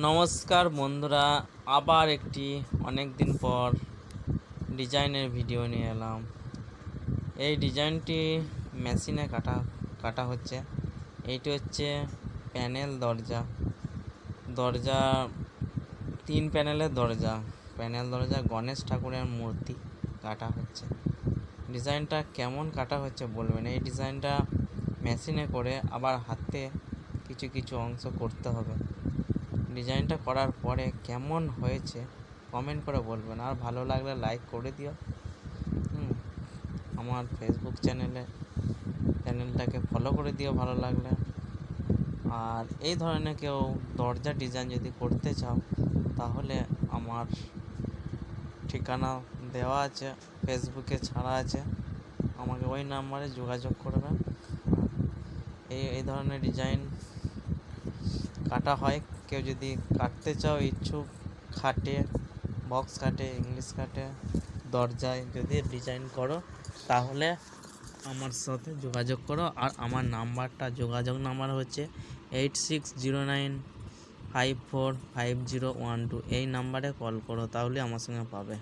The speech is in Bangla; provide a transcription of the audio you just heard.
নমস্কার বন্ধুরা, আবার একটি অনেক দিন পর ডিজাইনের ভিডিও নিয়ে এলাম। এই ডিজাইনটি মেশিনে কাটা হচ্ছে। এইটি হচ্ছে প্যানেল দরজা। দরজা 3 প্যানেলের দরজা গণেশ ঠাকুরের মূর্তি কাটা হচ্ছে। ডিজাইনটা কেমন কাটা হচ্ছে বলবেন। এই ডিজাইনটা মেশিনে করে আবার হাতে কিছু কিছু অংশ করতে হবে। ডিজাইনটা করার পরে কেমন হয়েছে কমেন্ট করে বলবেন, আর ভালো লাগলে লাইক করে দিও। আমার ফেসবুক চ্যানেলটাকে ফলো করে দিও ভালো লাগলে। আর এই ধরনের কেউ দরজা ডিজাইন যদি করতে চাও তাহলে আমার ঠিকানা দেওয়া আছে, ফেসবুকে ছাড়া আছে, আমাকে ওই নাম্বারে যোগাযোগ করবেন। এই ধরনের ডিজাইন কাটা হয়। কেউ যদি কাটতে চাও ইচ্ছুক, খাটে, বক্স খাটে, ইংলিশ খাটে, দরজায় যদি ডিজাইন করো তাহলে আমার সাথে যোগাযোগ করো। আর আমার যোগাযোগ নাম্বার হচ্ছে 8609545012। এই নাম্বারে কল করো, তাহলে আমার সঙ্গে পাবে।